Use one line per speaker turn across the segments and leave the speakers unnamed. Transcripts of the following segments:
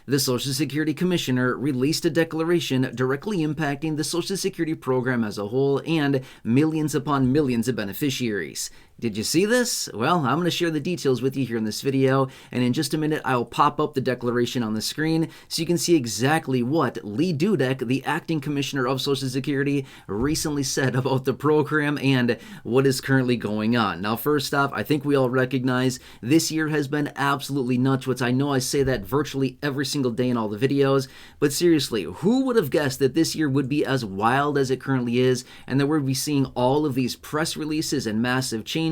the Social Security Commissioner released a declaration directly impacting the Social Security program as a whole and millions upon millions of beneficiaries. Did you see this? Well, I'm going to share the details with you here in this video, and in just a minute I'll pop up the declaration on the screen so you can see exactly what Lee Dudek, the acting commissioner of Social Security, recently said about the program and what is currently going on. Now, first off, I think we all recognize this year has been absolutely nuts, which I know I say that virtually every single day in all the videos, but seriously, who would have guessed that this year would be as wild as it currently is, and that we'd be seeing all of these press releases and massive changes,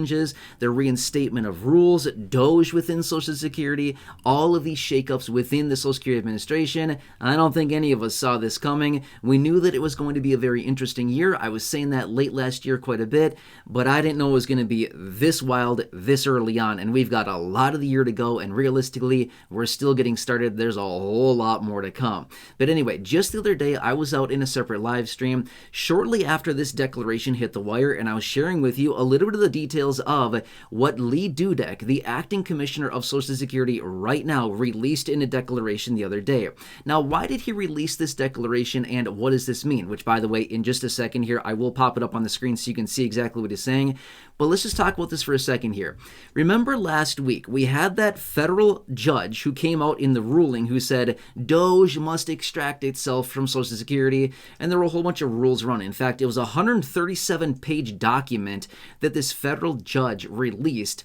the reinstatement of rules, DOGE within Social Security, all of these shakeups within the Social Security Administration. I don't think any of us saw this coming. We knew that it was going to be a very interesting year. I was saying that late last year quite a bit, but I didn't know it was going to be this wild this early on, and we've got a lot of the year to go, and realistically, we're still getting started. There's a whole lot more to come. But anyway, just the other day, I was out in a separate live stream shortly after this declaration hit the wire, and I was sharing with you a little bit of the details of what Lee Dudek, the acting commissioner of Social Security right now, released in a declaration the other day. Now, why did he release this declaration, and what does this mean? Which, by the way, in just a second here, I will pop it up on the screen so you can see exactly what he's saying. But let's just talk about this for a second here. Remember last week, we had that federal judge who came out in the ruling who said DOGE must extract itself from Social Security, and there were a whole bunch of rules run. In fact, it was a 137-page document that this federal judge released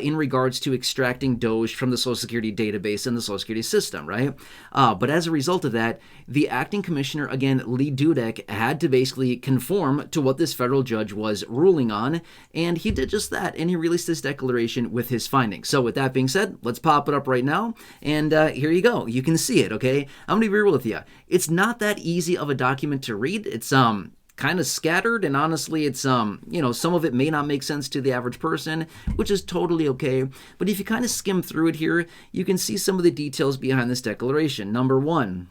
in regards to extracting DOGE from the Social Security database and the Social Security system, right? But as a result of that, the acting commissioner, again, Lee Dudek, had to basically conform to what this federal judge was ruling on, and he did just that, and he released this declaration with his findings. So with that being said, let's pop it up right now, and here you go. You can see it, okay? I'm going to be real with you. It's not that easy of a document to read. It's kind of scattered, and honestly, it's some of it may not make sense to the average person, which is totally okay. But if you kind of skim through it here, you can see some of the details behind this declaration. Number one,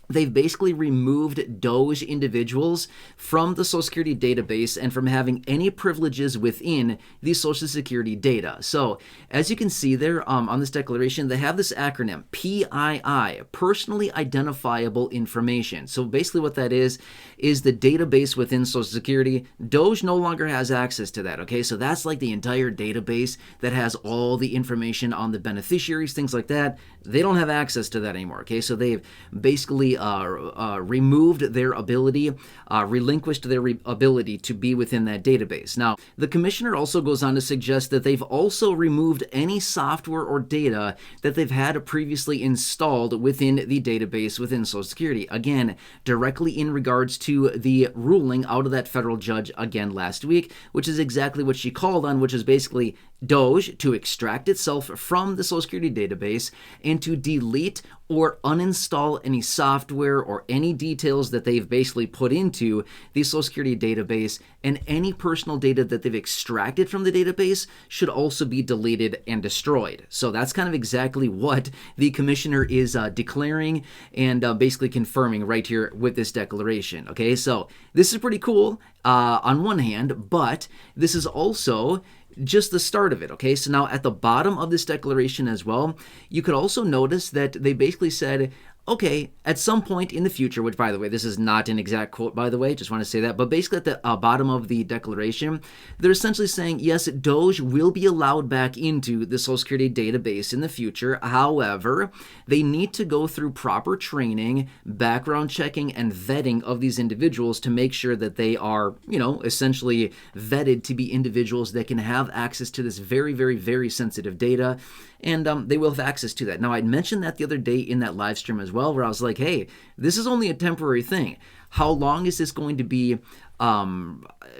they've basically removed DOGE individuals from the Social Security database and from having any privileges within the Social Security data. So, as you can see there on this declaration, they have this acronym, PII, Personally Identifiable Information. So basically what that is the database within Social Security. DOGE no longer has access to that, okay? So that's like the entire database that has all the information on the beneficiaries, things like that. They don't have access to that anymore, okay? So they've basically removed their ability, relinquished their ability to be within that database. Now, the commissioner also goes on to suggest that they've also removed any software or data that they've had previously installed within the database within Social Security. Again, directly in regards to the ruling out of that federal judge again last week, which is exactly what she called on, which is basically DOGE to extract itself from the Social Security database and to delete or uninstall any software or any details that they've basically put into the Social Security database, and any personal data that they've extracted from the database should also be deleted and destroyed. So that's kind of exactly what the commissioner is declaring and basically confirming right here with this declaration. Okay, so this is pretty cool on one hand, but this is also just the start of it, okay? So now at the bottom of this declaration as well, you could also notice that they basically said, okay, at some point in the future, which, by the way, this is not an exact quote, by the way, just want to say that, but basically at the bottom of the declaration, they're essentially saying, yes, DOGE will be allowed back into the Social Security database in the future. However, they need to go through proper training, background checking, and vetting of these individuals to make sure that they are, essentially vetted to be individuals that can have access to this very, very, very sensitive data, and they will have access to that. Now, I'd mentioned that the other day in that live stream as well, where I was like, hey, this is only a temporary thing. How long is this going to be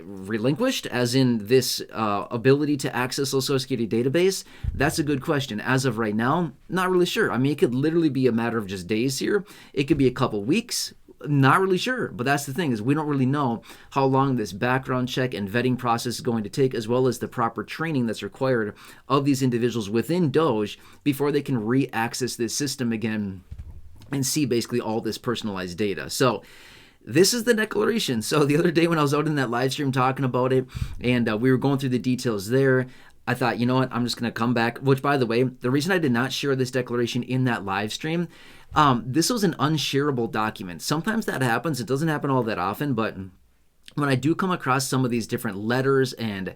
relinquished, as in this ability to access the Social Security database? That's a good question. As of right now, not really sure. I mean, it could literally be a matter of just days here. It could be a couple weeks. Not really sure, but that's the thing, is we don't really know how long this background check and vetting process is going to take, as well as the proper training that's required of these individuals within DOGE before they can re-access this system again and see basically all this personalized data. So this is the declaration. So the other day when I was out in that live stream talking about it, and we were going through the details there, I thought, you know what, I'm just going to come back, which, by the way, the reason I did not share this declaration in that live stream, This was an unshareable document. Sometimes that happens. It doesn't happen all that often, but when I do come across some of these different letters and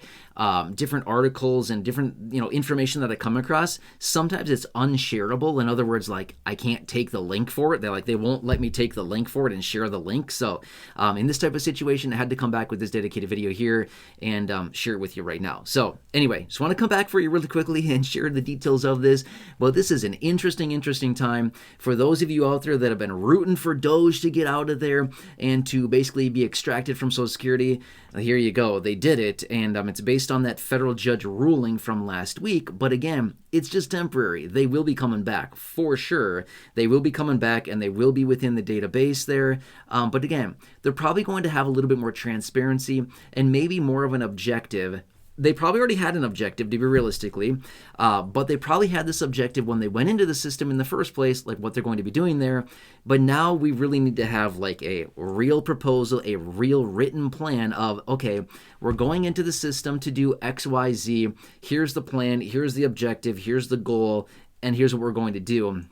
different articles and different information that I come across, sometimes it's unshareable. In other words, like I can't take the link for it. They won't let me take the link for it and share the link. So in this type of situation, I had to come back with this dedicated video here and share it with you right now. So anyway, just want to come back for you really quickly and share the details of this. Well, this is an interesting time for those of you out there that have been rooting for Doge to get out of there and to basically be extracted from Social Security. Here you go. They did it, and it's based on that federal judge ruling from last week. But again, it's just temporary. They will be coming back for sure. They will be coming back, and they will be within the database there. But again, they're probably going to have a little bit more transparency and maybe more of an objective. They probably already had an objective, to be realistically, but they probably had this objective when they went into the system in the first place, like what they're going to be doing there. But now we really need to have like a real proposal, a real written plan of, okay, we're going into the system to do X, Y, Z. Here's the plan. Here's the objective. Here's the goal. And here's what we're going to do.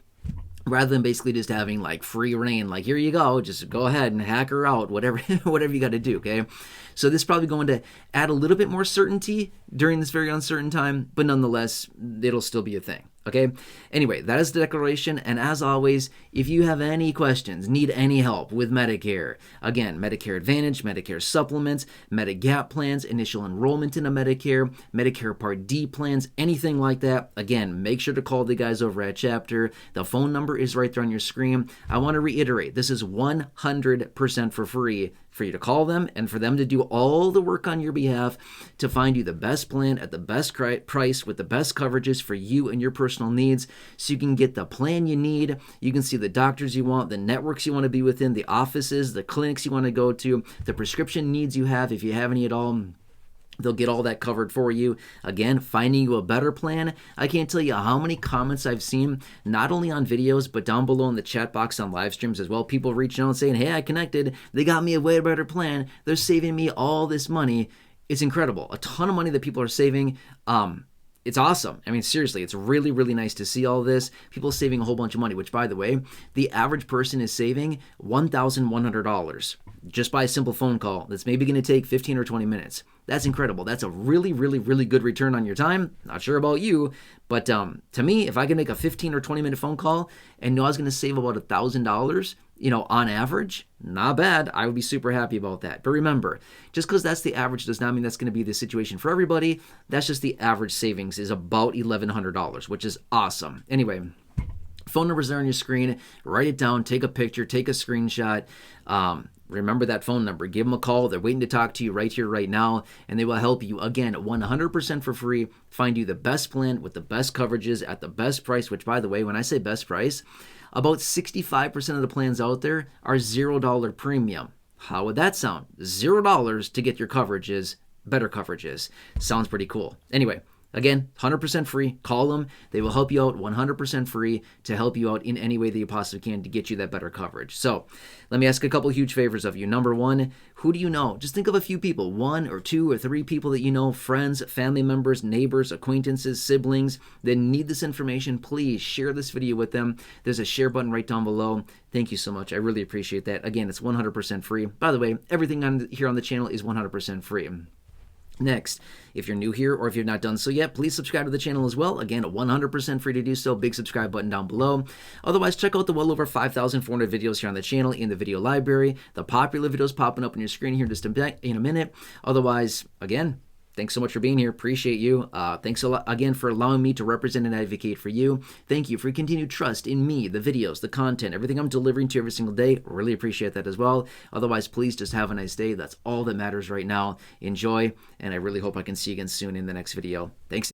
Rather than basically just having like free reign, like here you go, just go ahead and hack her out, whatever you got to do, okay? So this is probably going to add a little bit more certainty during this very uncertain time, but nonetheless, it'll still be a thing. Okay. Anyway, that is the declaration. And as always, if you have any questions, need any help with Medicare, again, Medicare Advantage, Medicare Supplements, Medigap Plans, initial enrollment into Medicare, Medicare Part D Plans, anything like that, again, make sure to call the guys over at Chapter. The phone number is right there on your screen. I want to reiterate, this is 100% for free for you to call them and for them to do all the work on your behalf to find you the best plan at the best price with the best coverages for you and your personal needs, so you can get the plan you need. You can see the doctors you want, the networks you want to be within, the offices, the clinics you want to go to, the prescription needs you have, if you have any at all. They'll get all that covered for you. Again, finding you a better plan. I can't tell you how many comments I've seen, not only on videos, but down below in the chat box on live streams as well. People reaching out and saying, hey, I connected. They got me a way better plan. They're saving me all this money. It's incredible. A ton of money that people are saving. It's awesome. I mean, seriously, it's really, really nice to see all this. People saving a whole bunch of money, which, by the way, the average person is saving $1,100 just by a simple phone call that's maybe going to take 15 or 20 minutes. That's incredible. That's a really, really, really good return on your time. Not sure about you, but to me, if I can make a 15 or 20 minute phone call and know I was going to save about $1,000, on average, not bad. I would be super happy about that. But remember, just because that's the average does not mean that's going to be the situation for everybody. That's just the average savings is about $1,100, which is awesome. Anyway, phone number's there on your screen. Write it down, take a picture, take a screenshot. Remember that phone number. Give them a call. They're waiting to talk to you right here, right now, and they will help you, again, 100% for free, find you the best plan with the best coverages at the best price, which, by the way, when I say best price, about 65% of the plans out there are $0 premium. How would that sound? $0 to get your coverages, better coverages. Sounds pretty cool. Anyway, again, 100% free. Call them. They will help you out 100% free to help you out in any way that you possibly can to get you that better coverage. So let me ask a couple huge favors of you. Number one, who do you know? Just think of a few people, 1 or 2 or 3 people that you know, friends, family members, neighbors, acquaintances, siblings that need this information. Please share this video with them. There's a share button right down below. Thank you so much. I really appreciate that. Again, it's 100% free. By the way, everything here on the channel is 100% free. Next, if you're new here or if you've not done so yet, please subscribe to the channel as well. Again, 100% free to do so. Big subscribe button down below. Otherwise, check out the well over 5,400 videos here on the channel in the video library. The popular videos popping up on your screen here in just in a minute. Otherwise, again, thanks so much for being here. Appreciate you. Thanks a lot again for allowing me to represent and advocate for you. Thank you for your continued trust in me, the videos, the content, everything I'm delivering to you every single day. Really appreciate that as well. Otherwise, please just have a nice day. That's all that matters right now. Enjoy, and I really hope I can see you again soon in the next video. Thanks.